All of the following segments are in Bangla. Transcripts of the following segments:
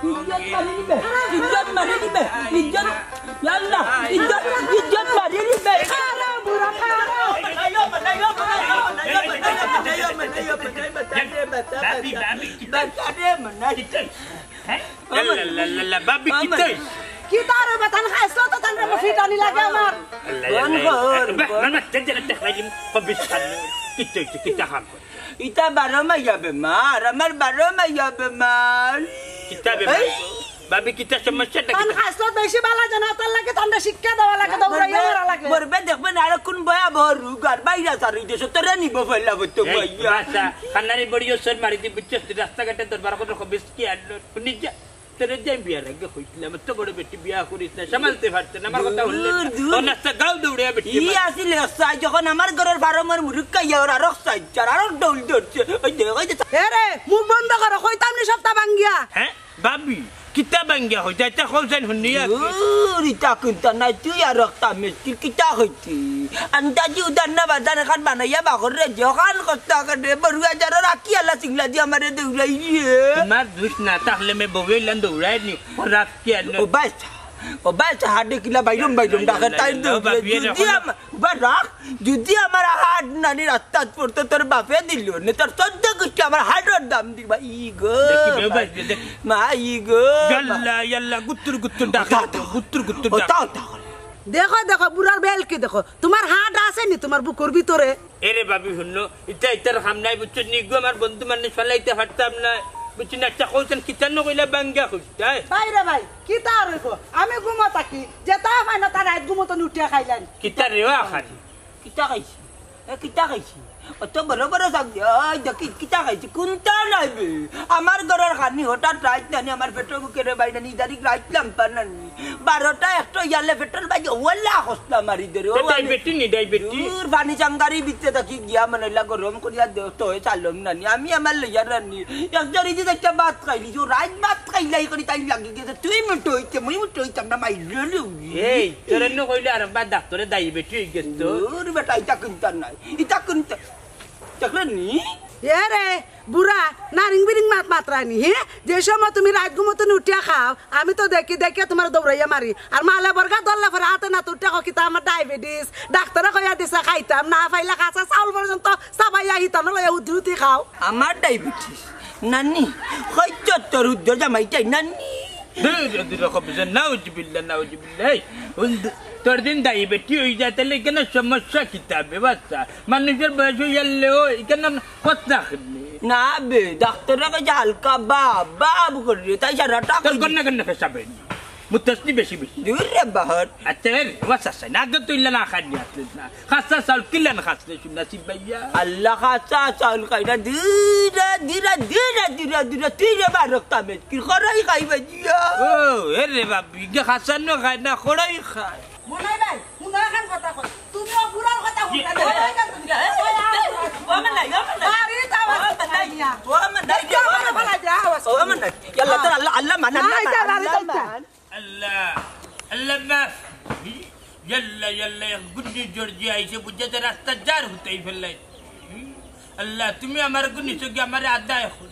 ইজ্জত মারি নিবে ইজ্জত মারি নিবে ইজ্জত ইয়াল্লাহ ইজ্জত মারি নিবে খারা বুড়া খারা বাবি কিতে কি তার বেতন খাইছো তো তান ফিটানি লাগে আমার না তেজে খাইলিম কবিসান কিতে কিতে খান ইতা 12 মাইয়া বেমার আমার 12 মাইয়া বেমার কিতাবে বাবি কিতা সমস্যা তান খাইছো বেশি বালা জানা তার লাগে তান্ডা শিক্ষা দেওয়া লাগে দৌড়াইয়া মারা লাগে মরবে দেখবেন আর কোন ভয়াবহ রোগ আর বাইরে সারি দেশ তোরা নিব ফেলা হতো ভাইয়া বাসা খানারি বড়িও সর মারি দি বিচ্ছস রাস্তাঘাটে দরবার করে কবিস কি আলো নিজা তেরে যাই বিয়ার আগে কইছিলাম তো বড় বেটি বিয়া করিস না সামালতে পারতে না আমার কথা হল না তো গাও দৌড়ে বেটি ই আসিল সাই যখন আমার ঘরের 12 মার মুরুক কাইয়া আর রক্সাই চার আর দৌল ধরছে ওই দেখ ওই এ রে মুখ বন্ধ করো কইতাম নি সপ্তাহ ভাঙ্গিয়া হ্যাঁ বাবি কিতা ভাঙ্গিয়া হই যাইতে কইছেন হুনিয়া রিতা কুন্তা নাই তুই আর রক্তা মেস্কি কিতা হইতি আন্দাজি উদান বাদান খান বানাইয়া বাগর রে জখান কস্তা করে বড়ুয়া যারা রাখি আল্লাহ সিংলা দি আমারে দৌড়াইয়ে তোমার দুষ না তাহলে মে বউয়েলান দৌড়াই নি রাত কি আনো ও বাস হাড়ে কিলা বাইরম ডাকে তাই যদি আমার হাট নানি রাস্তা পড়তে তোর বাপে দিল না তোর সদ্য গোষ্ঠী আমার হাটের দাম দিবা ই গো মা ই গো ইয়াল্লা গুত্তুর গুত্তুর ডাকা গুত্তুর গুত্তুর ডাকা দেখো দেখো বুড়ার বেল কি দেখো তোমার হাট আছে নি তোমার বুকুর ভিতরে এরে বাবি শুনলো ইটা ইটার খাম নাই বুঝছো নি গো আমার বন্ধু মানে ফলাইতে পারতাম না বুঝছি না একটা কইছেন কিতান কইলা বাঙ্গা কইতাই ভাই রে ভাই কি তার রইবো আমি ঘুমো থাকি যে তা হয় না তার রাত ঘুমো তো উঠিয়া খাইলেন কিতা রেওয়া খালি কিতা খাইছি কিতা খাইছি অত বড় বড় সাজি আই দেখি কিতা খাইছি কোনটা নাইবে আমার ঘরের খানি হঠাৎ রাত নানি আমার পেট্রোল বুকের বাইরে নি দাঁড়ি রাখলাম পানানি 12টা একটা ইয়ালে পেট্রোল বাজে ওলা হস্তা মারি ধরে ও ডায়াবেটিস নি ডায়াবেটিস দূর পানি চাঙ্গারি বিতে থাকি গিয়া মানে গরম করিয়া দেও তো চালম নানি আমি আমার লইয়া রানি একজন ইদি একটা ভাত খাইলি যে রাত ভাত খাইলাই করি তাই লাগি গেছে তুই মুটো হইতে মুই মুটো হইতাম না মাইরলু এই তোরে ন কইলে আর বা ডাক্তারে ডায়াবেটিস হই গেছে দূর বেটা ইটা কিনতা নাই ইটা কিনতা চাকরানি এ রে বুড়া নারিং বিরিং মাত্রানি হ্যাঁ যে সময় তুমি রাত ঘুমো উঠিয়া খাও আমি তো দেখি দেখি তোমার দৌড়াইয়া মারি আর মালে বর্গা দল্লা ফেরা হাতে না তুটা কিতা আমার ডায়াবেটিস ডাক্তারে কইয়া দিছে খাইতাম না পাইলে কাঁচা চাউল পর্যন্ত চাবাইয়া হিতান লইয়া উঠি উঠি খাও আমার ডায়াবেটিস নানি হয়তো তোর উদ্যোগ জামাইটাই নানি তোর দিন ডায়াবেটিস হয়ে যায় তাহলে এখানে সমস্যা কিতাবে বাচ্চা মানুষের বয়স হয়ে গেলে এখানে কথা না বে ডাক্তাররা কাছে হালকা বাব করে তাই সারা টাকা তোর গন্না গন্না ফেসাবে মুতাসনি বেশি বেশি দূর রে বাহার আচ্ছা রে ওয়াসা না আগে তুই না খানি আসলে না খাসা চাউল কিলা না খাসলে শুননা সিবাইয়া আল্লাহ খাসা চাউল খাইরা ধীরে ধীরে ধীরে ধীরে ধীরে ধীরে বারকতা মে কি খরাই খাইবা জিয়া ও এ রে বাবি গে খাসা ন খাই না খড়াই খায় মনে নাই মুনা খান কথা কই তুমিও বুড়ার কথা কইতা ও মন নাই আরে তাও বানাইয়া ও মন নাই ও মন নাই ইয়াল্লা তোর আল্লাহ মানা আল্লাহ আল্লাহ মাফ يلا يلا গুন্নি জর্জি আইছে বুঝতে রাস্তা জার হতেই ফেললাই আল্লাহ তুমি আমার গুন্নি সঙ্গে আমার আদায় এখন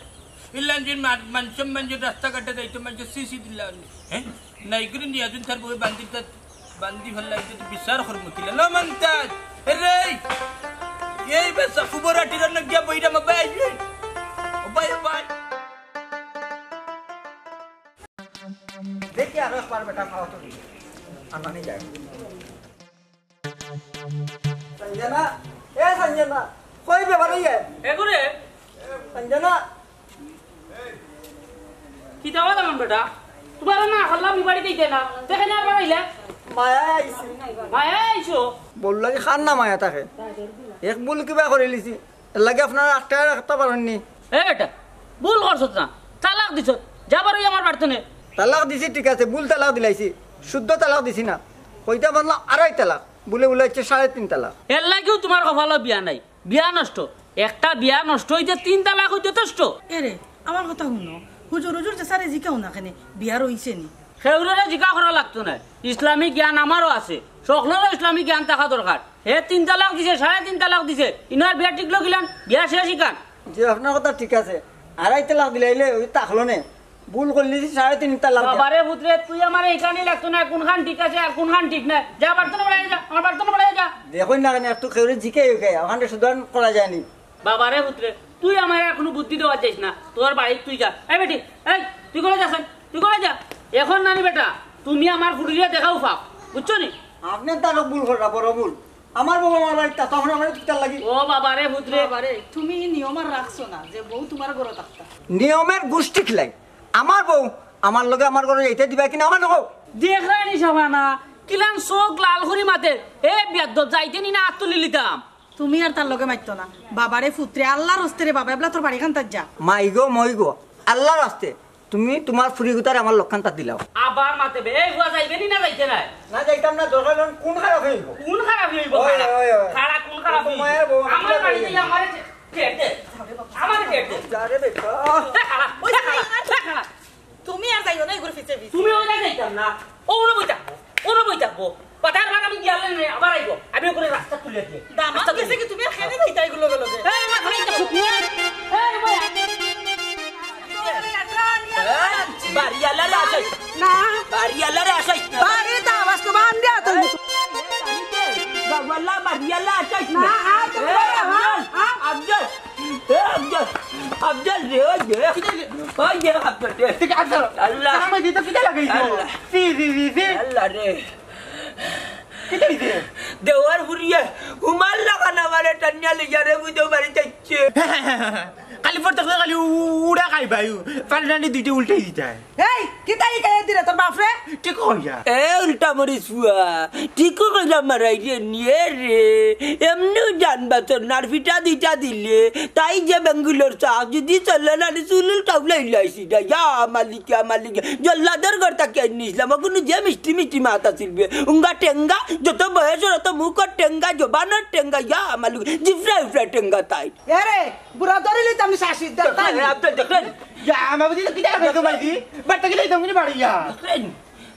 ইল্লান জিন মান সম্মান যে রাস্তা কাটে যাই তোমার যে সিসি দিলা হ্যাঁ নাই গুন্নি নিয়ে আজুন তার বই বান্দি ফেললাই তো বিচার করমতিলা লো মানতাজ রে এই বেসা কুবরাটি রন গিয়া বইরা মবাই বাই বাই দেখি আর পার বেটা খাও তো আনানি যায় संजना ए संजना कोई भी बनी है ए गुरे संजना की दावा दमन बेटा तुम्हारा ना हल्ला मी बाड़ी देते ना देखे ना बाड़ीले माया आइसी माया आइছো बोलला कि खान ना माया ताके एक बोल की बा করে লিছি লাগে আপনার একটা রাখতে পারেননি এ বেটা ভুল করছস না তালাক দিছ যাবার ওই আমার বাড়তে নে তালাক দিছি ঠিক আছে ভুল তালাক দিলাইছি শুদ্ধ তালাক দিছি না কইতা বললা আড়াই তালাক বলে বলেছে 3.5 তালাক এর লাগেও তোমার কপালে বিয়া নাই বিয়া নষ্ট একটা বিয়া নষ্ট হইতে 3 তালাক হইতে যথেষ্ট এরে আমার কথা শুনো হুজুর হুজুর যে সারে জিকাও না কেন বিয়া রইছে নি সেগুলোরে জিকা করা লাগতো না ইসলামিক জ্ঞান আমারও আছে সকলেরও ইসলামিক জ্ঞান থাকা দরকার হে 3 তালাক দিছে 3.5 তালাক দিছে ইনার বিয়া ঠিক লগিলান বিয়া শেষ শিকান যে আপনার কথা ঠিক আছে আড়াই তালাক দিলাইলে ওই তাকলো নে ভুল করলি 3.5 তালাক বাবারে পুত্রে তুই আমার এখানে লাগতো না কোনখান ঠিক আছে আর কোনখান ঠিক না যা বার্তনে বলে যা আমার বার্তনে বলে যা দেখুন না কেন একটু কেউ জিকে ওখানে সুধারণ করা যায়নি বাবারে পুত্রে তুই আমার এখনো বুদ্ধি দেওয়া যাইস না তোর বাড়ি তুই যা এই বেটি এই তুই করে যাস তুই করে যা এখন নানি বেটা তুমি আমার ফুটিয়ে দেখাও পাও বুঝছো নি আপনি তারও ভুল করা বড় ভুল আমার বউ আমার বাড়িতে তখন আমার ঠিকঠাক লাগি ও বাবারে পুত্রে বাবারে তুমি নিয়ম আর রাখছো না যে বউ তোমার ঘরে থাকতা নিয়মের গোষ্ঠী খিলাই আমার বউ আমার লগে আমার ঘরে এইটা দিবা কিনা আমার নকো দেখাই নি সাবানা কিলান চোখ লাল করি মাতে এ বিয়াদ যাইতে নি না হাত তুলি লিতাম তুমি আর তার লগে মাইতো না বাবারে পুত্রে আল্লাহর হস্তে রে বাবা এবলা তোর বাড়ি খান তার যা মাই গো মই গো আল্লাহর রাস্তে তুমি তোমার ফুরি গুতার আমার লক্ষান্তা দিলাও আবার মাতে বে এই হুয়া যাইবে নি না যাইতে নাই না যাইতাম না দরকার কোন খারাপ হইব কোন খারাপ হইব ওই, ওই, ওই। খারাপ কোন খারাপ হইব মায়ের বউ, আমার বাড়িতে আমারে ঠেট দে আমারে ঠেট দে আরে বেটা খারাপ ওই খারাপ তুমি আর যাইও না এগুলো ফিচে ফিচে তুমি ওই যাইতাম না ওরা বই থাকবো পাতার ভাগ আমি গিয়ালে নে আবার আইবো আমি করে রাস্তা তুলে দিয়ে দামাত গেছে কি তুমি আর খেলে দিতা এগুলো গেলো এই মা খাই তো এই বই বাড়িয়ালা রে আসে না বাড়িয়ালা রে আসে বাড়িতে আওয়াজ তো বান দিয়া তো বাবালা বাড়িয়ালা আসে না আয় তো আফজল আফজল রে ওই যে আফজল রে ঠিক আছে আল্লাহ আমি দিতে কিটা লাগাইছো আল্লাহ রে কিটা দিতে দেওয়ার ফুরিয়ে উমাল লাগানা মারে টান্না লিয়া রে বুঝো বাড়ি যাচ্ছে খালি পড়তে খালি উড়া খাই ভাই পানি দুইটা উল্টে দিতে এই কিতাই কে দিরে তোর বাপরে ঠিক হইয়া এ উল্টা মরি শুয়া ঠিক করে মারাই রে নিয়ে রে এমনি জানবা তোর নারফিটা দিটা দিলে তাই যে বেঙ্গুলোর চাপ যদি চলে না চুলুল টাউলাই লাইছি যা মালিকা জল্লাদের ঘর তাকে নিছিলাম কোনো যে মিষ্টি মিষ্টি মাথা ছিলবে উঙ্গা টেঙ্গা যত বয়স তত মুখর টেঙ্গা জবানের টেঙ্গা ইয়া মালিক জিফরা উফরা টেঙ্গা তাই এরে বুড়া ধরিলি তুমি শাসি দেখতাম আপনার দেখলেন ইয়া আমার বুঝি কিটা খাইতো ভাইদি বাড়তে গেলে তুমি বাড়িয়া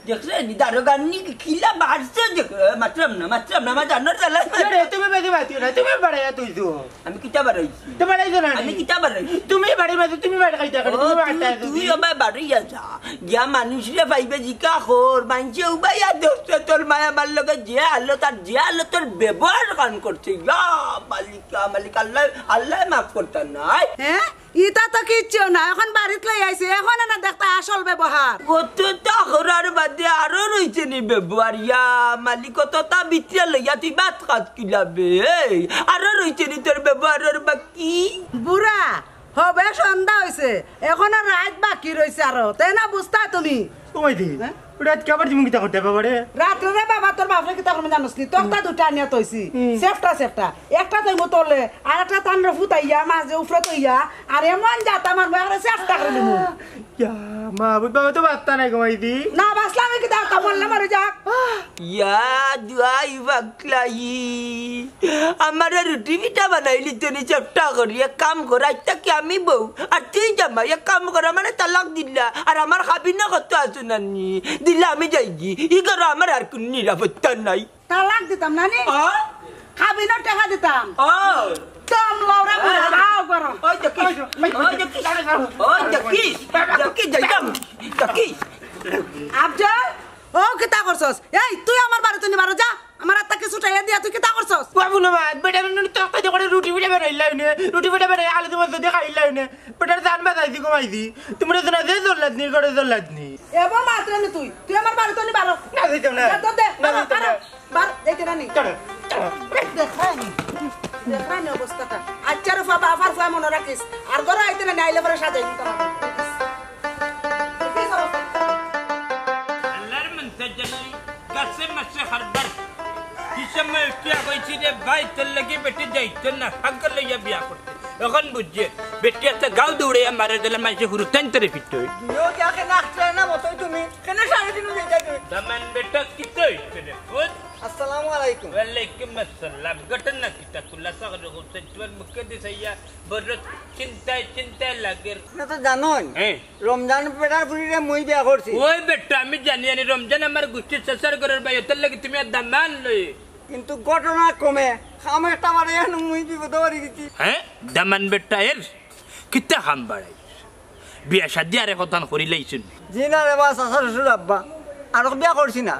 দেখলেন দারোগানি খিলা বাড়ছে মাত্রাম না আমার জানার জ্বালা আরে তুমি বেদি বাতি না তুমি বাড়াইয়া তুই তো আমি কিতা বাড়াইছি তো বাড়াইছো না আমি কিতা বাড়াইছি তুমি বাড়ি বাতি তুমি বাড়ি খাইতা করে তুমি বাড়তে তুই আমার বাড়ি যা গিয়া মানুষরা পাইবে জিকা খোর মানছে উবাইয়া দোস্ত তোর মায়া মার লগে যে আলো তার যে আলো তোর ব্যবহার কান করছে ইয়া মালিক আল্লাহ মাফ করতাম নাই হ্যাঁ ইটা তো কিচ্ছু না এখন বাড়িতে লই আইছে এখন না দেখতা আসল ব্যবহার কত তাহরার বাদে আরো রয়েছে নি ব্যবহার ইয়া মালিক তা ভিতরে লইয়া তুই বাত খাত কিলাবে আরো রয়েছে নি তোর ব্যবহারের বাকি বুড়া হবে সন্ধ্যা হইছে এখন আর রাত বাকি রইছে আরো তাই না বুঝতা তুমি তোমাই দি ওটা কাবার তুমি কিটা করতে বাবারে রাত্রে রে বাবা তোর বাপরে কি তখন জানোস নি তোরটা দুটা নিয়ে তইছি সেফটা একটা তৈব তোলে আর একটা তান্ডা ফুটাইয়া মাঝে উফরে তইয়া আর এমন যাতা মারবে আর সেফটা করে দিমু ইয়া মা বাবা তো বাত্তা নাই গমাই দি না বাসলামে কি দাও কামলা মারে যাক ইয়া দুয়াই বাকলাই আমার রুটি পিঠা বানাইলি তুমি চেষ্টা করি এক কাম কর আজটা কি আমি বউ আর তুই জামা এক কাম করা মানে তালাক দিলা আর আমার খাবি না কত আছো নানি দিলে আমি যাই গি ই করো আমার আর কোন নিরাপত্তা নাই তালাক দিতাম নানি খাবি না টাকা দিতাম ও দম লওরা বুড়া লাও করো ওই দেখি যাইতাম দেখি আফজল ও কিতা করছস এই তুই আমার বাড়িতে নিবারো যা আমার আত্মা কিছু টাইয়া দিয়া তুই কিতা করছস বাবু না বেটা তো কাজ করে রুটি পিঠা বানাইলাই নে রুটি পিঠা বানাই আলু তোমার সাথে খাইলাই নে বেটার জান বাজাই দি কমাই দি তোমরা তো না দে দল্লাত নি করে দল্লাত নি এব মাত্র নি তুই আমার বাড়িতে নিবারো না দিতাম না তো দে না দিতাম না বার দেখতে না নি চলো দেখানি অবস্থাটা আচ্ছা রফা বাবার ফুয়া মনে রাখিস আর ঘরে আইতে না আইলে পরে সাজাই দিতে আল্লাহর মনসা জাল্লি কাছে মাসে হারবার হিসামে কি কইছি রে ভাই তোর লাগি বেটি যাইতো না হাগল লইয়া বিয়া করতে এখন বুঝছে বেটি একটা গাও দৌড়ে মারে দিলে মাইছে হুরুতান তরে ফিট হই ইয়ো क्या के नाचते ना মতই তুমি কেন সাড়ে দিন হয়ে যায় দামান বেটা কিতই রে ফুট আসসালামু আলাইকুম ওয়ালাইকুম আসসালাম ঘটনা কিতা কুল্লা সাগর হোসেন তোর মুখে দিছাইয়া বড় চিন্তায় লাগে না তো জানোন হ্যাঁ রমজান পেটার পুরিরে মই বিয়া করছি ওই বেটা আমি জানি রমজান আমার গোষ্ঠী শেষার করার ভাই তোর লাগি তুমি আর দামান লই কিন্তু ঘটনা কমে খাম একটা বাড়ে মই বিপদ হয়ে গেছি হ্যাঁ দামান বেটা এর কিতা খাম বাড়াই বিয়া শাদি আরে কথান করি লাইছুন জি না রে বা চাচা শ্বশুর আব্বা আর বিয়া করছি না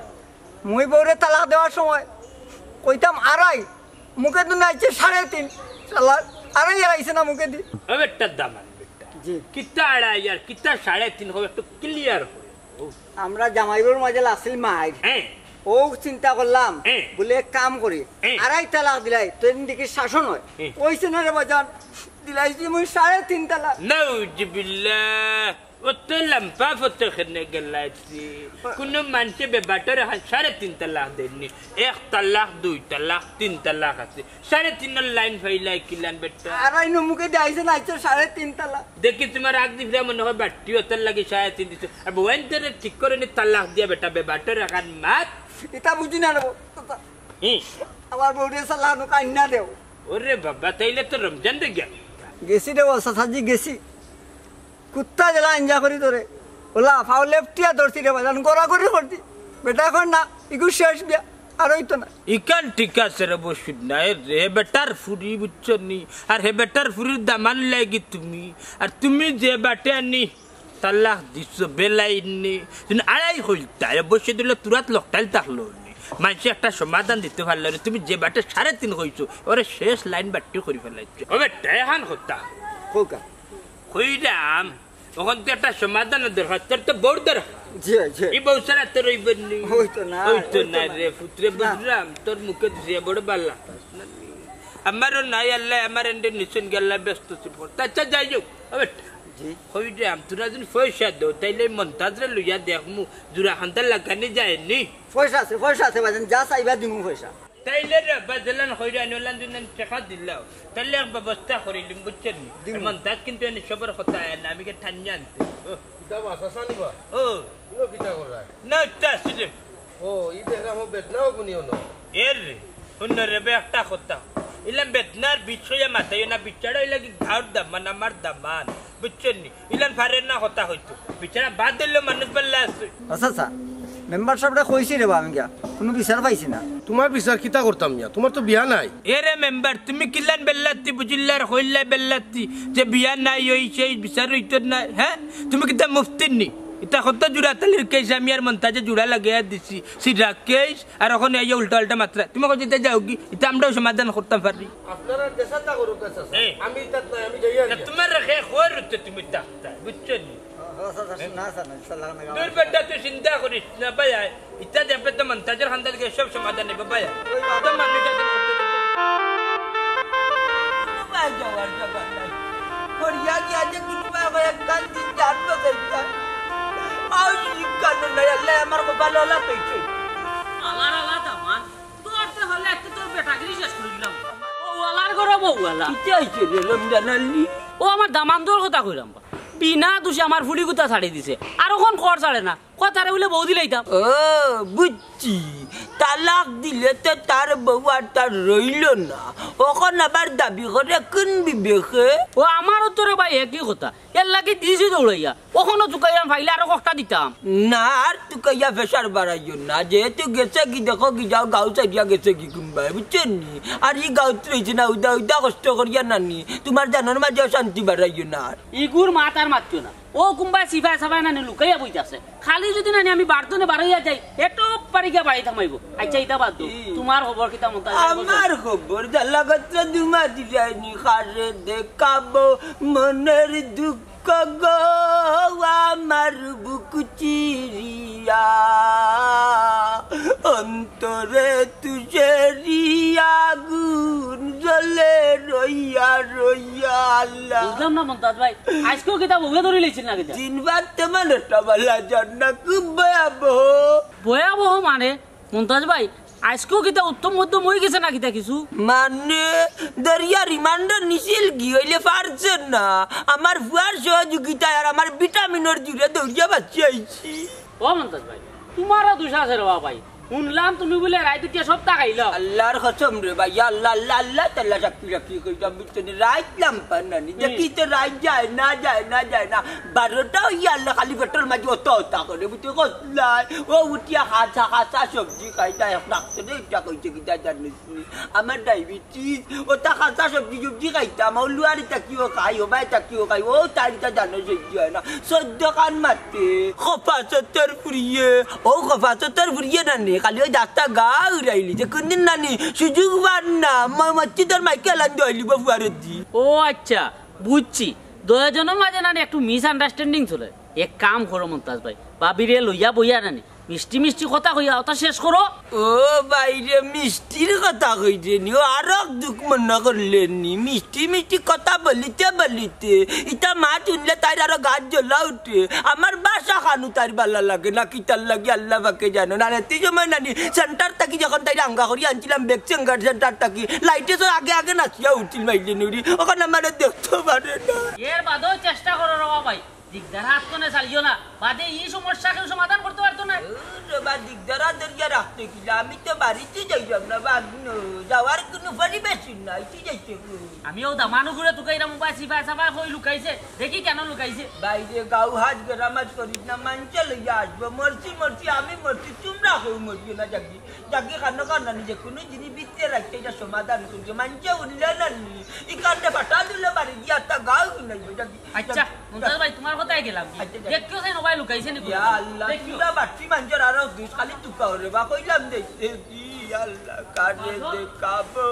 মুই বউরে তালাক দেওয়ার সময় কইতাম আড়াই মুখে তো নাইছে 3.5 শালা আড়াই আড়াইছে না মুখে দি ও বেটা দামান বেটা জি কিতা আড়াই আর কিতা 3.5 হবে একটু ক্লিয়ার হয় আমরা জামাইবুর মাঝে আসিল মাইর হ্যাঁ ও চিন্তা করলাম হ্যাঁ। বলে এক কাম করি হ্যাঁ। আড়াই তালাক দিলাই তোর দিকে শাসন হয় হ্যাঁ। ওইছে না রে বাজান দিলাইছি মুই 3.5 তালাক নাউজুবিল্লাহ ও তো লম্পা ফটো খেলনে গেলাইছি কোনো মানুষে বেবাটার 3.5 তালাক দেননি 1 তালাক 2 তালাক 3 তালাক আছে 3.5 লাইন ফাইলাই কিলান বেটা আড়াই নো মুখে দিয়েছে না 3.5 তালাক দেখি তোমার আগ দিবরা মনে হয় বাটি ওতার লাগি 3.5 দিছো আর বউন তোরে ঠিক করে নি তালাক দিয়া বেটা বেবাটার রাখান মাত এটা বুঝি না রে আমার বউরে সালা নো কান্না দেও ওরে বাবা তাইলে তো রমজান রে গেল গেছি রে সাজি গেছি কুত্তা জেলা এনজা করি তোরে ওলা ফাও লেফটিয়া ধরছি রে বাজান গড়া করে করছি বেটা এখন না ইগু শেষ বিয়া আর হইতো না ইকান ঠিক আছে রে বসুদ না রে বেটার ফুরি বুঝছো নি আর হে বেটার ফুরির দামান লাগি তুমি আর তুমি যে বাটে আনি তালাক দিছো বেলাইনি তুমি আড়াই হইতা বসে দিলে তুরাত লকটাইল থাকলো মানুষ একটা সমাধান দিতে পারলো তুমি যে বাটে 3.5 হইছো ওরে শেষ লাইন বাট্টি করে ফেলাইছো ও বেটা এখন হতা কোকা কইরাম ওখান থেকে একটা সমাধান দরকার তোর তো বড় দরকার জি জি এই বউ ছাড়া তোর হইবনি হইতো না হইতো না রে পুত্রে বুঝলাম তোর মুখে দিয়ে বড় ভাল লাগতাস না আমারও নাই আল্লাহ আমার এন্ডে নিচন গেল্লা ব্যস্ত ছিল আচ্ছা যাই যাও জি হইরাম তোরা যদি পয়সা দো তাইলে মন্তাজরে লইয়া দেখমু জুরা খান্তার লাগানি যায়নি পয়সা আছে বাজান যা চাইবা দিমু পয়সা তাইলে রে বাজলান হইরান ওলান দিন টাকা দিলাও তাইলে এক ব্যবস্থা করিলিম বুঝছেন মন্তাজ কিন্তু এনে সবার কথা না আমি কে ঠান্ডা আনতে Dama sasaniba. ও Ino kita korai. না তাসলে Oh, ide kamu betnao kuni ono. এর রে একটা কথা ইলাম বেতনার বিষয়ে মাথায় না বিচারা লাগি ঘাড় দামান আমার দামান বুঝছেন নি ইলান ফারের না কথা হইতো বিচারা বাদ দিলে মানুষ বললা আছে আচ্ছা মেম্বার সাহেবটা কইছি রে বা আমি গিয়া কোনো বিচার পাইছি না তোমার বিচার কিতা করতাম না তোমার তো বিয়া নাই এরে মেম্বার তুমি কিলান বেল্লাতি বুঝিল্লার হইল্লা বেল্লাতি যে বিয়া নাই ওই সেই বিচার হইতো না হ্যাঁ তুমি কিতা মুফতির নি ইতা কত জুড়া তালির কেস আমি আর মন্তাজে জুড়া লাগাইয়া দিছি সিধা কেস আর এখন এই উল্টা উল্টা মাত্রা তুমি কইতে যাও কি ইতা আমরাও সমাধান করতাম পারি আপনারা দেশাটা করো কাছে এই। আমি তাত নাই আমি যাইয়া না তোমার রেখে খোর হচ্ছে তুমি ডাক্তার বুঝছেন নি দূর বেটা তুই চিন্তা করিস না ভাই ইতা যাবে তো মন্তাজের খান্দার কে সব সমাধান নেবে ভাই তো মানুষ আছে ভাই যাওয়ার জায়গা নাই করিয়া গিয়া যে গুলবা হয়ে কান্দি জানবো কইতা আউ শিকানো নাই আল্লাহ আমার কো ভালো লাগছে আলার আলা দামান তোর তো হলে একটা তোর বেটাগিরি শেষ করে দিলাম ও আলার ঘর বউলা কি আইছে রে রমজান আলী ও আমার দামান তোর কথা কইলাম বিনা দোষে আমার ফুলি গুতা ছাড়ি দিছে আর ওখান খড় ছাড়ে না কথারে বলে বউ দিলাইতাম ও বুঝছি তালাক দিলে তো তার বউ আর তার রইল না ওখন আবার দাবি করে কোন বিবেকে ও আমার উত্তরে ভাই একই কথা এর লাগে দিয়েছি দৌড়াইয়া ওখানে চুকাইয়া ফাইলে আরো কষ্টা দিতাম না আর তুই কইয়া ফেসার বাড়াইও না যেহেতু গেছে কি দেখো কি যাও গাও চাইয়া গেছে কি কুম্বাই বুঝছেন নি আর ই গাও রয়েছে না উদা উদা কষ্ট করিয়া নানি তোমার জানার মাঝে শান্তি বাড়াইও না আর ইগুর মাত আর মাতছো না ও কুম্বাই সিফাই সাফাই নানি লুকাইয়া বইতাছে খালি যদি নানি আমি বাড়তনে বাড়াইয়া যাই এটো পারিকা বাড়ি থামাইব আচ্ছা ইতা বাদ দাও তোমার খবর কিতা মন্তা আমার খবর জালাগত দুমা দিলাইনি খারে দেখাবো মনের দুঃখ গো আমার বুক চিরিয়া অন্তরে তুষেরিয়া গুণ জলে রইয়া রইয়া আল্লাহ বুঝলাম না মন্তাজ ভাই আজকেও কিতা বউয়ে ধরে লইছিল না কিতা দিনবার তেমন একটা বলা জন্য খুব ভয়াবহ ভয়াবহ মানে মন্তাজ ভাই আজকেও কিতা উত্তম মধ্যম হয়ে গেছে না কিতা কিছু মানে দরিয়া রিমান্ডার নিছিল কি হইলে পারছেন না আমার ফুয়ার সহযোগিতায় আর আমার ভিটামিনের জুড়ে দৌড়িয়া বাচ্চা আইছি ও মন্তাজ ভাই তোমারও দোষ আছে রে ভাই শুনলাম তুমি বলে রায় দুটিয়া সব টাকাইল আল্লাহর কসম রে ভাইয়া আল্লাহ আল্লাহ আল্লাহ তাল্লা চাকরি চাকরি কইতাম বুঝছেন রাইতলাম পান্নানি দেখি তো রাইত যায় না 12টা হইয়া আল্লাহ খালি পেট্রোল মাঝে অত করে বুঝতে কসলাই ও উঠিয়া হাসা সবজি খাইতা এক ডাক্তারে এটা কইছে কি জানিস আমার ডায়াবেটিস ওটা হাসা সবজি খাইতাম ও লুয়ারি তাকিও খাই ও ভাই তাকিও খাই ও তারিটা জানো সহ্য হয় না 14 কান মারতে খফা 70 ফুরিয়ে না নে খালি ওই ডাক্তার গা উড়াইলি যে কোনদিন নানি সুযোগ পান না মসজিদের মাইকে লান্দি হইলি বাবুয়ারে দি ও আচ্ছা বুঝছি দুজনের মাঝে নানি একটু মিস আন্ডারস্ট্যান্ডিং চলে এক কাম করো মমতাজ ভাই বাবিরে লইয়া বইয়া নানি মিষ্টি কথা কইয়া ওটা শেষ করো ও বাইরে মিষ্টির কথা কইছে নি ও আরো দুঃখ মনে করলেন নি মিষ্টি কথা বলিতে ইটা মা শুনলে তাই আরো গাছ জ্বলা উঠে আমার বাসা খানু তার ভালো লাগে না কি তার লাগে আল্লাহ পাকে জানো না রাতে সময় নানি সেন্টার থাকি যখন তাই রাঙ্গা করি আনছিলাম বেক সেন্টার থাকি লাইটে তো আগে নাচিয়া উঠছিল মাইলে নুরি ওখানে আমার দেখতে পারে না এর বাদেও চেষ্টা করো রবা ভাই দিকদার হাত কোনে চালিও না বাদে এই সমস্যা কেউ সমাধান করতে পারতো না দিকদারা দরিয়া রাখতে গেলে আমি তো বাড়িতে যাইলাম না বাগনো যাওয়ার কোনো পরিবেশ নাই কি যাইতে আমিও দামানো ঘুরে তুকাইরা মোবাইল সিফা সাফা কই লুকাইছে দেখি কেন লুকাইছে বাইরে গাও হাত গরামাজ করিস না মানছে লইয়া আসবো মরছি আমি মরছি তোমরা হও মরছি না জাগি কান্না নিজে কোনো জিনিস বিতে রাখতে এটা সমাধান করছে মানছে উঠলে না এই কান্না পাঠা দিলে বাড়ি গিয়া তা গাও নাই জাগি আচ্ছা মুমতাজ ভাই তোমার কথাই গেলাম দেখিও সেই মোবাইল লুকাইছে নি ইয়া আল্লাহ তুই বাচ্চি মানজর আর দুই খালি তুকা রে বা কইলাম দেখতে কি আল্লাহ কারে দেখাবো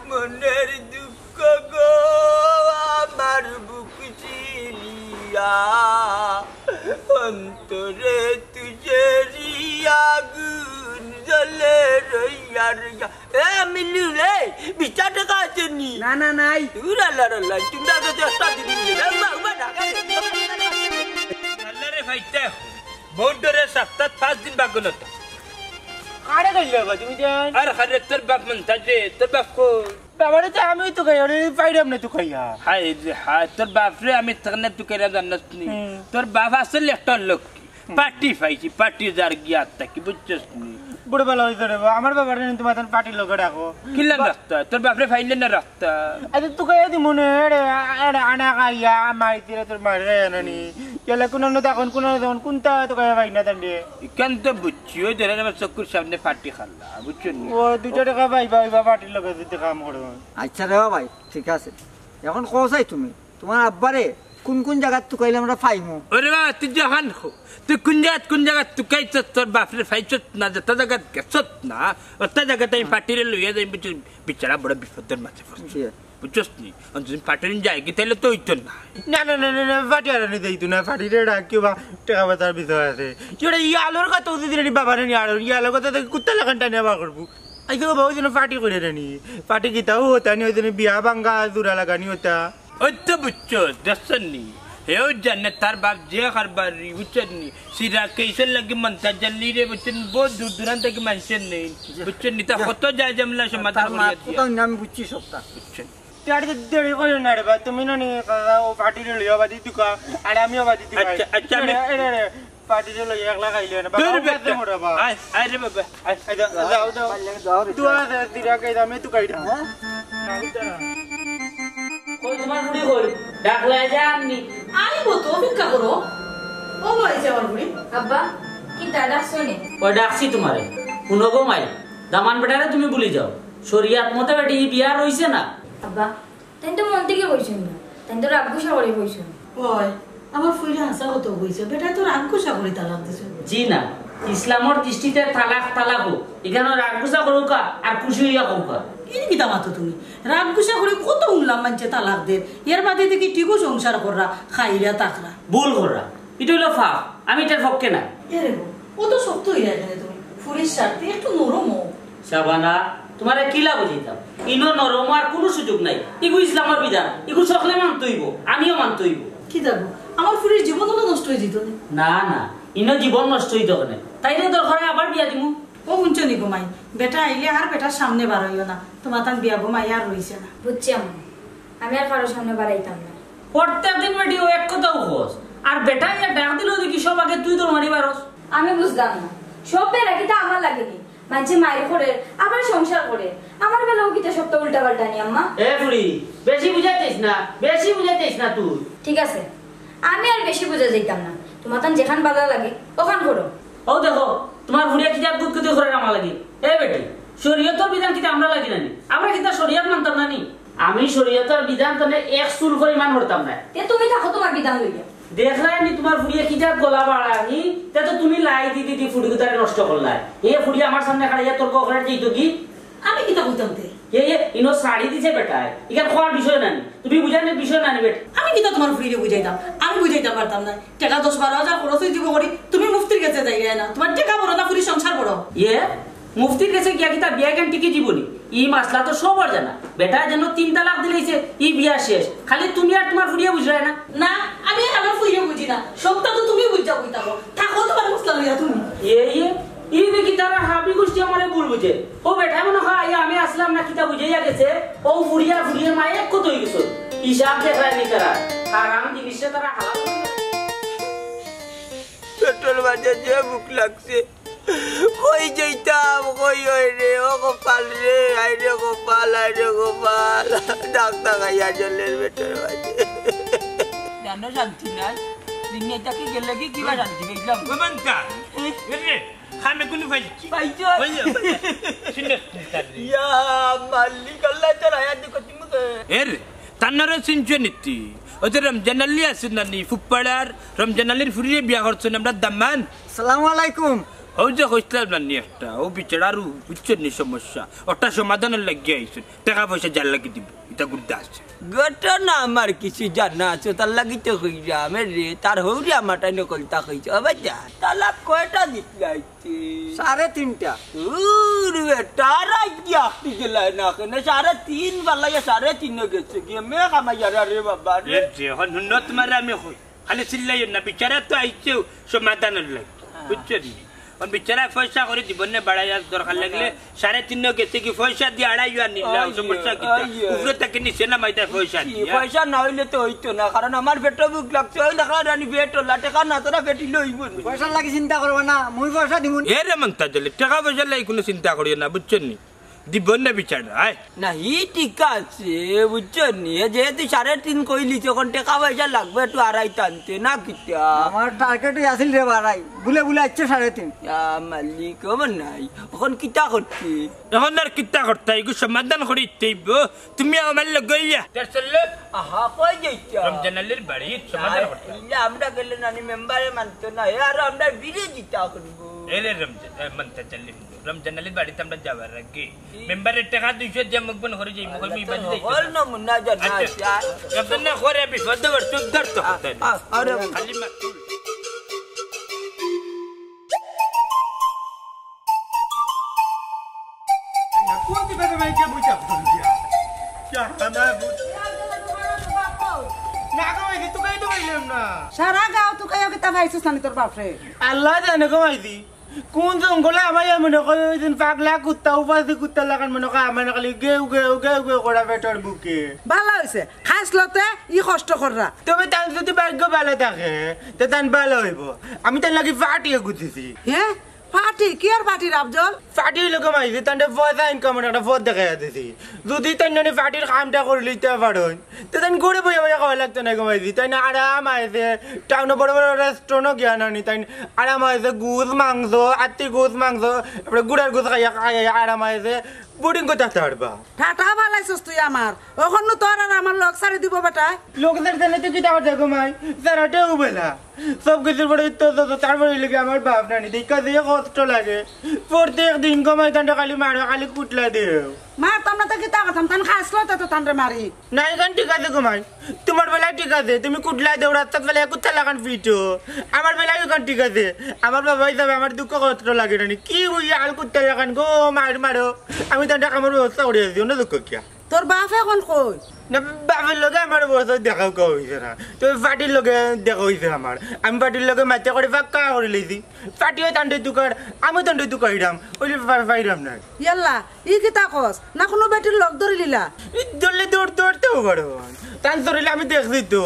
মনের দুঃখ গো আমার বুক চিলিয়া অন্তরে তুঝেরি আগুন জ্বলে রইয়া এ মিলু রে 20 টাকা আছে নি না নাই আল্লাহ তোমরা তো চেষ্টা দিবি আল্লাহরে ভাইতে বহুত ধরে সপ্তাহ 5 দিন বাগল হতো আরে কইলে বা তুমি জান আর খারে তোর বাপ মনতাজ রে তোর বাপ কো বাবারে তো আমি তো কই আরে পাইরাম না তো কইয়া হাই রে হাই তোর বাপ রে আমি তখনে তুই কেরা জানাস নি তোর বাপ আসলে একটা লোক পার্টি যার গিয়া থাকি বুঝছস নি বড় ভালো হইছে রে আমার বাবারে নি তোমার পার্টি লোক রাখো কিলান রাখতা তোর বাপ রে ফাইলে না রাখতা আরে তুই কই দি মনে রে আনা কাইয়া মাইতিরে তোর মারে নানি কেলা কোন না তখন কোনটা তো কই ভাই না দন্ডে কেন তো বুঝছি ওই ধরে আমার চকুর সামনে পার্টি খাল্লা বুঝছস নি ও 2 টাকা ভাই পার্টির লোক দিতে কাম করো আচ্ছা রে ভাই ঠিক আছে এখন কোসাই তুমি তোমার আব্বারে কোন জায়গা তুই কইলে আমরা ফাইমু ওরে বাবা তুই জাহান তুই কোন জায়গা তুই কাইছ তোর বাপরে ফাইছত না যত জায়গা গেছত না অত জায়গা তাই পার্টিরে লইয়া যাই বিচারা বড় বিপদের মাঝে পড়ছে বুঝছস নি অন্তত পার্টির যাই কি তাইলে তো হইতো না না পার্টি আর নি দেইতো না পার্টিরে ডাকিও বা টাকা বাতার বিষয় আছে যেটা ইয়ালোর কথা উদি দিনি বাবারে নি আর ইয়ালোর কথা কুত্তা লাগানটা নেবা করবো আইতো বহু দিন পার্টি করে নি পার্টি কি তাও হতা নি ওই দিন বিয়া ভাঙ্গা জুরা লাগানি হতা ওই তো বুঝছস দর্শননি হেও জানে তার বাপ যে খারবারি বুঝছনি সিরা কেইসের লাগি মনতা জল্লি রে বুঝছেন বহুত দূর দূরান্ত থেকে মানুষের নেই বুঝছেন তা কত যায় জমলা সমাধান করিয়া দিয়া তো আমি বুঝছি সবটা বুঝছেন তাড়ি দেরি করে না রে বা তুমি না নি ও পার্টিরে লইয়া বাদি তুকা আর আমিও বাদি তুকা আচ্ছা আমি পার্টিরে লইয়া একলা খাইলে না বাবা আই রে বাবা আই যাও তুই দিরা কই দামে তুই কইরা কই তোমার বুড়ি কই ডাকলা যাননি আইবো তো অপেক্ষা করো ও লইছে আমার বুড়ি আব্বা কি দাদা শুনে ও ডাকছি তোমারে শুনো গো মাই দামান বেটারে তুমি ভুলি যাও শরিয়াত মতে বেটি বিয়া রইছে না আব্বা তাই তো মন থেকে কইছেন না তাই তো রাগগুসা করে কইছেন ওই আমার ফুইরা হাসা কত কইছে বেটা তো রাগগুসা করে তালাক দিছে জি না ইসলামর দৃষ্টিতে তালাকো এখানে রাগগুসা করুকা আর খুশি হইয়া করুকা কি দামা তো তুমি রাগগুসা করে কত উনলাম মানছে তালাক দে এর বাদে দেখি ঠিকও সংসার কররা খাইরা তাকরা ভুল কররা এটা হইলো ফাঁক আমি এটার পক্ষে না এরে ও তো শক্ত হইয়া যায় তুমি ফুরির সাথে একটু নরম হও শাবানা তোমারে কিলা বুঝিতাম ইনো নরম আর কোনো সুযোগ নাই ইগু ইসলামের বিধান ইগু সকলে মানতইব আমিও মানতইব কি দেখো আমার ফুরির জীবন হলো নষ্ট হয়ে যেত না ইনো জীবন নষ্ট হইতো না তাইলে দরকার আবার বিয়া দিমু ও উঞ্চনি ঘুমাই বেটা আইলে আর বেটার সামনে বার হইও না তোমার তান বিয়া ঘুমাই আর রইছে না বুঝছি আমি আর কারোর সামনে বাড়াইতাম না প্রত্যেক দিন বেটি ও এক কথাও খোঁজ আর বেটা ইয়া ডাক দিল দেখি সব আগে তুই তোর মারি বারস আমি বুঝলাম না সব বেড়া কিন্তু আমার লাগেনি মানুষে মায়ের করে আবার সংসার করে আমার বেলাও কিতা সব তো উল্টা পাল্টা নি আম্মা এ ফুড়ি বেশি বুঝাইতেছ না তুই ঠিক আছে আমি আর বেশি বুঝে যাইতাম না তোমার তান যেখান ভালো লাগে ওখান করো ও দেখো তোমার ফুড়িয়া কিতা দুধ কুতি করে আমার লাগি এ বেটি শরীয়তের বিধান কিতা আমরা লাগি নানি আমরা কিতা শরীয়ত মানতাম নানি আমি শরীয়তের বিধান তনে এক চুল পরিমাণ করতাম না তে তুমি থাকো তোমার বিধান লইয়া দেখলাই নি তোমার ফুড়িয়া কিতা গলা বাড়ানি তে তো তুমি লাই দি ফুড়ি গুতারে নষ্ট করলাই এ ফুড়িয়া আমার সামনে খাড়াইয়া তর্ক করে যেইতো কি আমি কিতা কইতাম তে ইনো শাড়ি দিছে বেটা ইখান খোয়ার বিষয় নানি তুমি বুঝানোর বিষয় নানি বেটা আমি কিতা তোমার ফ্রিরে বুঝাইতাম আমি বুঝাইতে পারতাম না টাকা 10-12 হাজার খরচ দিব করি তুমি মুফতির কাছে যাই না তোমার টাকা বড় না পুরি সংসার বড় মুফতির কাছে গিয়া কিতা বিয়া কেন টিকে জীবনী ই মাসলা তো সবার জানা বেটা যেন 3 তালাক দিলেছে ই বিয়া শেষ খালি তুমি আর তোমার ফুরিয়া বুঝলাই না না আমি আমার ফুইরে বুঝি না সবটা তো তুমি বুঝা কইতাবো থাকো তোমার মুসলা লইয়া তুমি ই দেখি তারা হাবি গোষ্ঠী আমারে ভুল বুঝে ও বেটা মনে হয় আমি আসলাম না কিতা বুঝাইয়া গেছে ও ফুরিয়ার মায়ে এক কত হয়ে গেছে হিসাব দেখায় নি তারা হারাম জিনিসটা তারা হালাল পেট্রোল বাজে যে বুক লাগছে কই যাইতাম কই রে ও গোপাল রে আই রে গোপাল ডাক্তার গাইয়া জলের পেট্রোল বাজে জানো শান্তি নাই দিনটাকে গেলে কি কিবা শান্তি পেলাম গোমন্তা রে খামে কোন ভাইছি পাইছো ভাইয়া ইয়া মালিক আল্লাহ তোর আয়াত কতি মুকে এর তান্নারে সিনচে নিতি ওদের রমজান আলী আসেন নানি ফুপ্পাড়ার রমজান আলীর ফুরিয়ে বিয়া করছেন আমরা দামান আসসালামু আলাইকুম ও যে হইছিলাম নানি একটা ও বিচারার বুঝছেন নি সমস্যা ওটা সমাধানের লাগিয়ে আইছেন টাকা পয়সা যার লাগি দিব এটা গুড্ডা আছে ঘটনা আমার কিছু জানা আছে তার লাগি তো কইরা আমি রে তার হৌরি আমার টাই নকলতা কইছে আবার যা তালা কয়টা দিতে 3:30 বেটা রাইয়া কি গেলাই না কেন 3:30 বালাইয়া 3:30 গেছে কি মে কামাইয়া রে বাবা রে যে হন নত মারা আমি কই খালি চিল্লাই না বিচারা তো আইছে সমাধানের লাগি বুঝছেন और बेचारा पैसा করে জীবনে বাড়াইয়া দরকার লাগলে 3.5 গেছে কি পয়সা দিয়ে আড়াইয়া নিলা সমস্যা কি উপরে তাকে নিচে না মাইতা পয়সা দিয়ে পয়সা না হইলে তো হইতো না কারণ আমার পেটে বুক লাগছে ওই দেখা রানি পেট টাকা না তোরা পেটি লইব পয়সা লাগি চিন্তা করবা না মুই পয়সা দিমু এ রে মন্তা জলে টাকা পয়সা লাগি কোনো চিন্তা করিও না বুঝছেন নি দিবন না বিচারা আয় না ই ঠিক আছে বুঝছেন নি যেহেতু 3.5 কইলি তখন টাকা পয়সা লাগবে একটু আড়াই টানতে না কিটা আমার টার্গেটই আছিল রে বাড়াই বুলে আচ্ছে 3.5 মালিক আমার নাই এখন কিটা করছি এখন আর কিতা করতে এগু সমাধান করি তেইব তুমি আমার লগইয়া চললে আহা কই যাইতা রমজান আলীর বাড়ি সমাধান করতে আমরা গেলে নানি মেম্বারে মানতো না আর আমরা বিরে জিতা করব এলে রমজান মন্তা চললে রমজান আলীর বাড়িতে আমরা যাবার আগে মেম্বারের টাকা 200 দিয়ে মগবন করে যাই মগল বি বাজি যাই বল না মুন্না জানা রমজান না করে বিপদ বর্ত ধরত আরে খালি মাতুল কোন দিকে ভাই কে বুঝা দিয়া क्या खाना है ना कमाई तू कहीं तो पाइलम ना সারা গাঁও তো কায়ো কিতা পাইছিস নানি তোর বাপরে আল্লাহ জানে কমাই দি কোন জঙ্গলে আমায় মনে কই ওই দিন পাগলা কুত্তা উপাসে কুত্তা লাগান মনে কই আমার খালি গেউ করা পেটর বুকে ভালো হইছে খাইছলতে ই কষ্ট কররা তবে তান যদি ভাগ্য ভালো থাকে তে তান ভালো হইব আমি তান লাগি ফাটিয়ে গুছিছি হ্যাঁ পার্টি কি আর পার্টির আফজল ফাটি লোক মাইছে তান্ডে পয়সা ইনকাম একটা পথ দেখা দিছি যদি তাই নানি ফাটির কামটা করে লইতে পারোন তো তাই গড়ে বইয়া বইয়া খাওয়া লাগতো না কমাইছি তাই না আরাম আইছে টাউনে বড় বড় রেস্টুরেন্টও গিয়া নানি তাই আরাম আইছে গুছ মাংস আত্তি গুছ মাংস এবারে গুড়ার গুছ খাইয়া খাইয়া আরাম আইছে বোর্ডিং করতে আসতে পারবা ঠাটা ভালাইছস তুই আমার ওখন তোর আর আমার লোক সারি দিব বেটা লোকদের জানে তো কি টাকা দেখো মাই সারাটাও বেলা সব কিছুর পরে তো তারপরে লেগে আমার বাপ নানি দেখা দিয়ে কষ্ট লাগে প্রত্যেক দিন কমাই তান্ডে খালি মারো খালি কুটলা দেও মা তোমরা তো কিতা কথাম তান খাইছলতে তো তানরে মারি না এখন ঠিক আছে কমাই তোমার বেলায় ঠিক আছে তুমি কুটলা দেও রাস্তার বেলায় কুত্তা লাগান পিটো আমার বেলায় এখন ঠিক আছে আমার বাবা হিসাবে আমার দুঃখ কষ্ট লাগে নানি কি বুঝি আল কুত্তা লাগান গো মারো আমি তান্ডে আমার ব্যবস্থা করে দিও না দুঃখ কিয়া তোর বাপ এখন কই না বাপের লগে আমার বছর দেখাও কা হয়েছে না তো পার্টির লগে দেখা হয়েছে আমার আমি পার্টির লগে মাথা করে ফাঁকা করে লইছি পার্টিও তান্ডে দুকার আমি তান্ডে দুকাইরাম ওই পাইরাম না ইয়াল্লা ই কিতা কস না কোনো বেটির লগ ধরে লিলা ধরলে দৌড়তেও পারো তান ধরলে আমি দেখছি তো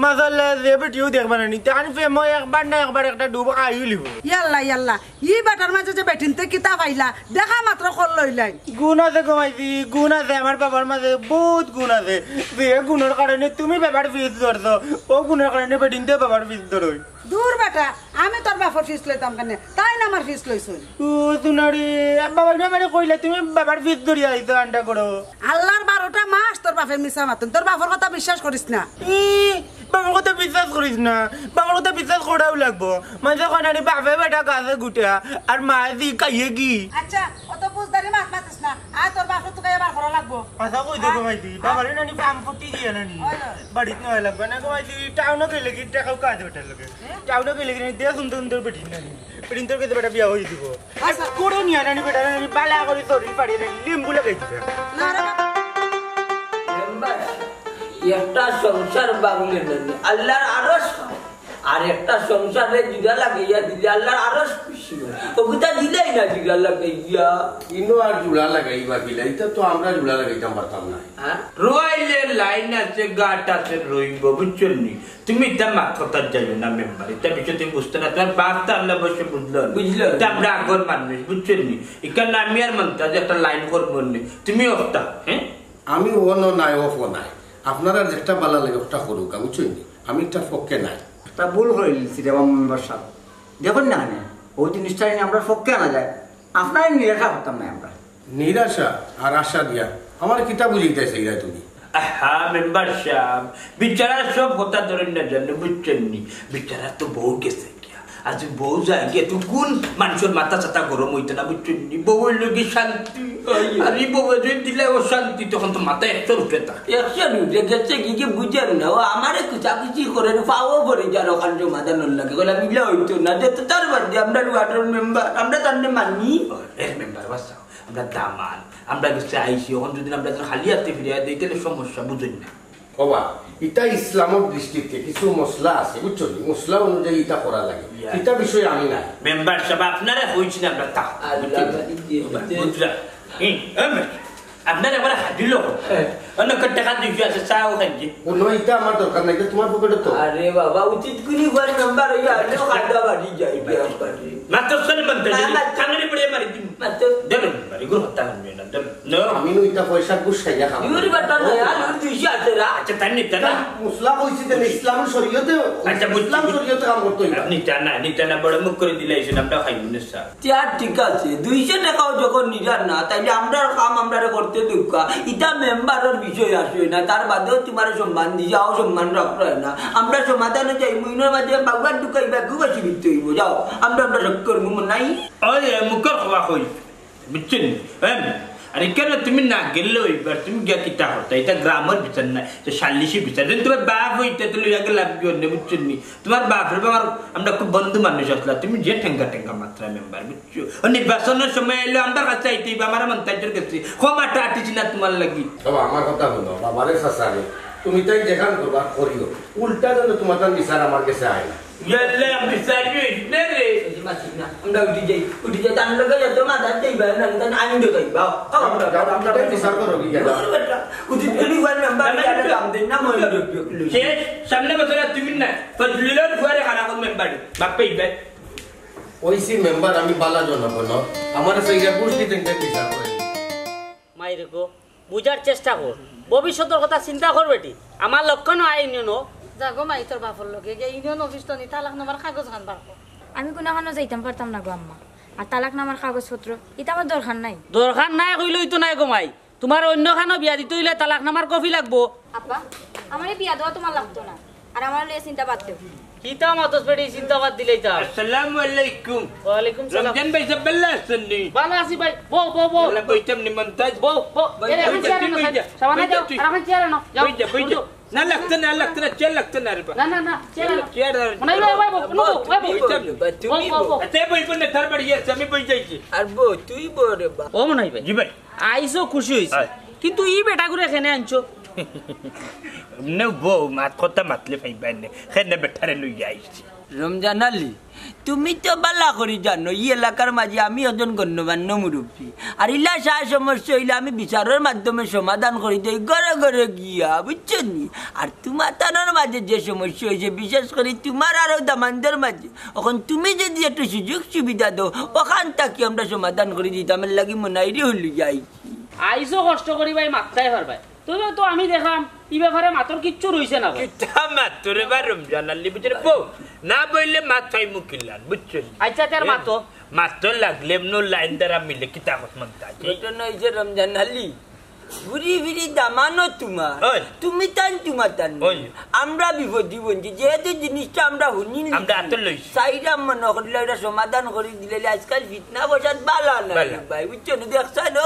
মাসাল্লাহ যে বেটিও দেখবা না নিতে আনফে মই একবার না একবার একটা ডুব খাইও লিব ইয়াল্লা ই বেটার মাঝে যে বেটিনতে কিতা পাইলা দেখা মাত্র কল লইলাই গুণ আছে কমাইছি গুণ আছে আমার বাবার মাঝে বহুত গুণ আছে যে গুণের কারণে তুমি বাবার ফিস ধরছো ও গুণের কারণে বেটিনতে বাবার ফিস ধরো দূর বেটা আমি তোর বাপর ফিস লইতাম কেন তাই না আমার ফিস লইছুন ও তুনারি বাবার মানে কইলে তুমি বাবার ফিস ধরিয়া আইতো আন্ডা করো আল্লাহর 12টা মাস তোর বাপে মিছা মাতুন তোর বাপর কথা বিশ্বাস করিস না বাবার কথা বিশ্বাস করিস না বাবার কথা বিশ্বাস করাও লাগবো মানে কোনারি বাপে বেটা গাছে গুটা আর মা দি কাইয়ে কি আচ্ছা অত বুঝদারি মাত মাতিস না আয় তোর বাপর তোকে এবার করা লাগবো কথা কই দেখো মাইতি বাবারে নানি কাম ফুটি গিয়ে নানি বাড়িত নয় লাগবে না কমাইতি টাউনে গেলে কি টাকাও কাজ বেটার লাগে টাউনে গেলে কি দেয়া সুন্দর সুন্দর বেটি নানি বেটিন তোর কাছে বেটা বিয়া হয়ে দিব করে নিয়ে নানি বেটা নানি বালা করে শরীর পাড়িয়ে নানি লিম্বু লাগাই দিবে না রে একটা সংসার বাংলে নানি আল্লাহর আরশ আর একটা সংসারে জিগা লাগাইয়া দিলে আল্লাহর আরশ খুশি হয় ওগুতা দিলেই না জিগা লাগাইয়া ইনো আর জুড়া লাগাইবা কিলা এটা তো আমরা জুড়া লাগাইতাম পারতাম না রোয়াইলে লাইন আছে গাট আছে রইব বুঝছেন নি তুমি এটা মাথার যাবে না মেম্বার এটা বিষয় তুমি বুঝতে না তোমার বাপটা আল্লাহ বসে বুঝলো এটা আমরা আগর মানুষ বুঝছেন নি এখানে আমি আর মানতে যে একটা লাইন করবো নি তুমি ওটা হ্যাঁ আমি ওনো নাই অফ নাই আপনারা যেটা বালা লাগে ওটা করুক বুঝছেন আমি একটা পক্ষে নাই তা ভুল করে নিচ্ছি রে মেম্বার সাহেব দেখুন না ওই জিনিসটা নিয়ে আমরা পক্ষে আনা যায় আপনার নিরাশা করতাম না আমরা নিরাশা আর আশা দিয়া আমার কিতা বুঝাইতেছে এরা তুমি হ্যাঁ মেম্বার সাহেব বিচারা সব কথা ধরেন না জানো বুঝছেন নি বিচারা তো বউ গেছে আজ বউ যায় গিয়ে তুই কোন মানুষের মাথা চাতা গরম হইতে না বুঝছেন নি বউয়ের লোকে শান্তি আর এই বউ যদি দিলে ও শান্তি তখন তো মাথায় 100 উঠে থাকে 100 উঠে গেছে কি বুঝেন না ও আমারে কুচাকুচি করে পাওয়া পরে যার ওখান থেকে মাথা নল লাগে বলে মিলে হইতো না যে তো তার বাদ দিয়ে আমরা ওয়াটার মেম্বার আমরা তার মানি মেম্বার বাসাও আমরা দামান আমরা গেছে আইসি ওখান যদি আমরা খালি হাতে ফিরে দিই তাহলে সমস্যা বুঝেন না বাবা এটা ইসলামের দৃষ্টিতে কিছু মশলা আছে বুঝছো মশলা অনুযায়ী এটা করা লাগে এটা বিষয়ে আমি না মেম্বার সাহেব আপনারা হইছি না আমরা তা বুঝলা আপনার এবার হাজিল অন্য টাকা দিচ্ছি আছে চা ওখানে কোনো এটা আমার দরকার নাই তোমার পকেটে তো আরে বাবা উচিত করি ঘরে মেম্বার হইয়া আলো খাড্ডা বাড়ি যাই মাত্র সলে বন্ধ কানে পড়ে মারি দিন মাত্র দেন মারি গুলো হত্যা করবে না নো আমি নো এটা পয়সা গুছাইয়া খাবো ইউরি বাটা না আলু দিছি আছে রা আচ্ছা তানি তানা মুসলা কইছি যে ইসলামের শরীয়তে আচ্ছা ইসলাম শরীয়তে কাম করতে হইবা নিতানা বড় মুখ করে দিলাইছেন আমরা খাইব না স্যার চার ঠিক আছে 200 টাকাও যখন নিজার না তাইলে আমরার কাম আমরারে করতে দুঃখা এটা মেম্বারের বিষয় আসে না তার বাদেও তোমার সম্মান দিয়ে যাও সম্মান রাখতে হয় না আমরা সমাধানে যাই মইনের মাঝে বাগবান ঢুকাইবা গুবাসি বিতে হইব যাও আমরা চক্কর ঘুম নাই ওই মুখর খাওয়া হই বুঝছেন আর এখানে তুমি না গেলেও এবার তুমি গিয়া কিতা হতো এটা গ্রামের বিচার না শাল্লিশি বিচার তোমার বাপ হইতে তো লইয়া গেলে লাভ না বুঝছেন নি তোমার বাপের বাবার আমরা খুব বন্ধু মানুষ আসলা তুমি যে ঠেঙ্গা মাত্রা মেম্বার বুঝছো নির্বাচনের সময় এলো আমরা কাছে আইতে আমার মন্ত্রীর কাছে ক্ষমাটা আটিছি না তোমার লাগি বাবা আমার কথা বলো বাবারে সাসারে তুমি তাই যেখান করবা করিও উল্টা যেন তোমার বিচার আমার কাছে আয় না ইয়াল্লা বিচার নে রে আমরা উঠি যাই তার লগে যত মাথা দেইবা না তান আইন দেইবা আমরা বিচার করো কি উচিত করি ঘরে মেম্বার ইয়ারে কাম দেই না মই সে সামনে বছর তুমি না ফজলিলর ঘরে খানা কোন মেম্বার বাপ পাইবে ওইসি মেম্বার আমি বালা জনাবো না আমার সেইটা পুষ্টি থেকে বিচার করে মাইরে গো বুঝার চেষ্টা কর ভবিষ্যতের কথা চিন্তা কর বেটি আমার লক্ষ্য নয় ইউনিয়ন যাগো মাই তোর বাপর লগে গিয়ে ইউনিয়ন অফিস তো নি তালাক নামার কাগজ খান পারবো আমি কোনোখানো যাইতাম পারতাম না গো আম্মা আর তালাক নামার কাগজপত্র এটা আমার দরকার নাই কইলেই তো নাই গমাই তোমার অন্য খানো বিয়া দিতে হইলে তালাক নামার কফি লাগবো আপা আমার এই বিয়া দেওয়া তোমার লাগতো না আর আমার লিয়ে চিন্তা বাদ দেও কিতা মাতস বেটি চিন্তাবাদ দিলেই তা আসসালামু আলাইকুম ওয়ালাইকুম সালাম রমজান ভাই সব ভালো আছেন নি ভালো আছি ভাই বো আল্লাহ বইতাম নিমন্তাজ বো এরে আমি চেয়ারে না সাবানা যাও আর আমি চেয়ারে না যাও বইটা না লাগতে না চেয়ার লাগতে না রে না চেয়ারে মনে ভাই আতে বই বনে থার বাড়ি আছে আমি বই যাইছি আর বো তুই বরে বা ও মনে ভাই জি ভাই আইসো খুশি হইছে কিন্তু ই বেটা করে এখানে আনছো নে বউ মাত কথা মাতলে পাইবাই নে খেনে বেঠারে লইয়া আইছি রমজান আলী তুমি তো বালা করি জানো এই এলাকার মাঝে আমি একজন গণ্যমান্য মুরব্বী আর ইলা সার সমস্যা হইলে আমি বিচারের মাধ্যমে সমাধান করি দেই ঘরে ঘরে গিয়া বুঝছেন নি আর তোমার তানোর মাঝে যে সমস্যা হয়েছে বিশেষ করে তোমার আরো দামানদের মাঝে এখন তুমি যদি একটু সুযোগ সুবিধা দাও ওখান থেকে আমরা সমাধান করে দিতাম এর লাগি মনাইরে হল যাই আইসো কষ্ট করি ভাই মাত্রাই পারবাই তবে তো আমি দেখলাম এই ব্যাপারে মাত্র কিচ্ছু রইছে না কিতা মাত্রে বা রমজান আলী বুঝলে বউ না বললে মাথায় মুখিলান বুঝছেন আচ্ছা তার মাতো মাত্র লাগলে এমন লাইন দ্বারা মিলে কিতা কথা মনতা এটা নয় যে রমজান আলী ঘুরি ফিরি দামানো তোমার তুমি টান তোমার টান আমরা বিপদী বঞ্চি যেহেতু জিনিসটা আমরা শুনি সাইডা মনে করলে এটা সমাধান করে দিলে আজকাল ফিটনা বসাত বালা না ভাই বুঝছো না দেখছেন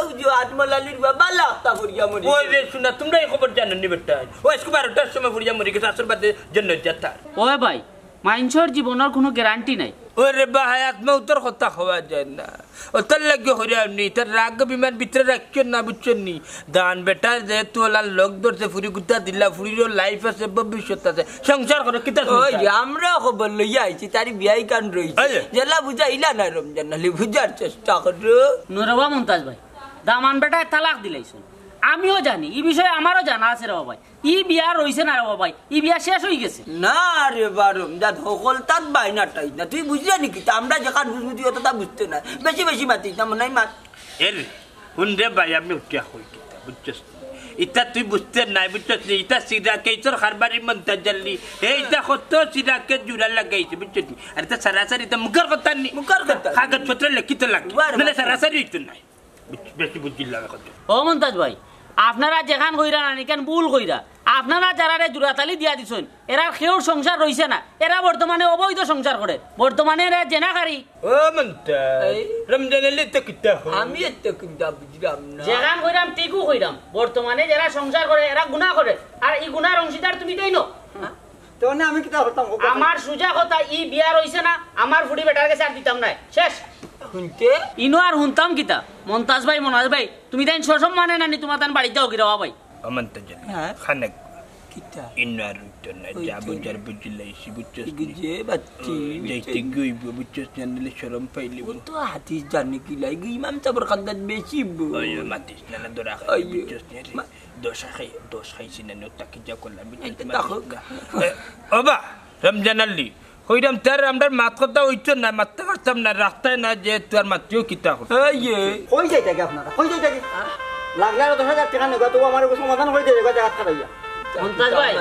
আত্মলালির বালা একটা ফুরিয়া মরি ওই রে শোনা তোমরা এই খবর জানো নি বেটা ও আজকে 12টার সময় ফুরিয়া মরি গেছে আসর বাদে জন্য যাতা ওই ভাই মানুষের জীবনের কোনো গ্যারান্টি নাই ওরে ভাই আত্মহত্যার কথা হওয়া যায় না ওটার লাগে হরে আপনি তার রাগ বিমান ভিতরে রাখছেন না বুঝছেন নি দান বেটা যে তোলার লোক ধরছে ফুরি গুতা দিলা ফুরির লাইফ আছে ভবিষ্যৎ আছে সংসার করে কিতা আমরা খবর লইয়া আইছি তারি বিয়াই কান রইছে জেলা বুঝাইলা না রমজান আলী বুঝার চেষ্টা করো নুরবা মুমতাজ ভাই দামান বেটায় তালাক দিলাইছুন আমিও জানি এই বিষয়ে আমারও জানা আছে রে বাবাই ই বিয়া রইছে না রে বাবাই ই বিয়া শেষ হয়ে গেছে না রে বারম যা সকল তাত বাইনাটাই না তুই বুঝলি নাকি আমরা যেখান বুঝবুঝি অতটা বুঝতে না বেশি বেশি মাতি না মনে মাত এর হুন্ডে ভাই আমি উঠিয়া হই কিতা বুঝছস ইতা তুই বুঝতে নাই বুঝছস ইতা সিরাকে তোর খারবারি মন্তা জল্লি এইটা কত সিরাকে জুড়া লাগাইছে বুঝছস আর তা সরাসরি তা মুকার কথা নি মুকার কথা কাগজ পত্র লিখিতে লাগে না সরাসরি হইতো নাই বেশি বুঝিল লাগে কত ও মুমতাজ ভাই আপনারা যেখান কইরা না নিকেন ভুল কইরা আপনারা যারা জুরাতালি দিয়া দিছেন এরা কেউ সংসার রইছে না এরা বর্তমানে অবৈধ সংসার করে বর্তমানে এরা জেনাকারী ও মন্তা রমজান আলী তো কিতা আমি এত কিতা বুঝলাম না যেখান কইরাম ঠিকও কইরাম বর্তমানে যারা সংসার করে এরা গুনাহ করে আর এই গুনার অংশীদার তুমি তাই না তো না আমি কিতা করতাম আমার সুজা কথা ই বিয়া রইছে না আমার ফুড়ি বেটার কাছে আর দিতাম না শেষ শুনতে ইনো আর শুনতাম কিতা মন্তাজ ভাই মনাজ ভাই তুমি তাই সসম মানে নানি তোমার তান বাড়িতে যাও কিরা ভাই অমন্তাজ খানে কিতা ইনার তো না যাবো যার বুঝলাইছি বুঝছস যে বাচ্চি যাইতে গইব বুঝছস জানলে শরম পাইলি তো হাতিস জানি কি লাগি ইমাম সাবর খান্দাত বেশি ওই মাতিস না দরা বুঝছস দোষ খাইছি না তাকে যা করলাম ওবা রমজান আলী হইরাম তার আমরা মাত কথা হইতো না মারতে পারতাম না রাস্তায় না যে তোর মাত্রেও কিতা কই যাই থাকে আপনারা কই যাই থাকে লাগলে 10,000 টাকা নেবা তো আমার সমাধান হয়ে যাবে জায়গা খারাইয়া মন্তাজ ভাই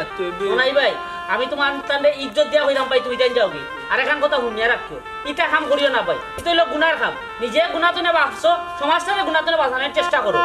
শোনাই ভাই আমি তোমার তালে ইজ্জত দিয়া হইরাম ভাই তুই দেন যাও কি আর এখন কথা শুনিয়া রাখছো ইটা কাম করিও না ভাই এটা হলো গুনার কাম নিজে গুনাহ তো না বাঁচছো সমাজটাকে গুনাহ তো বাঁচানোর চেষ্টা করো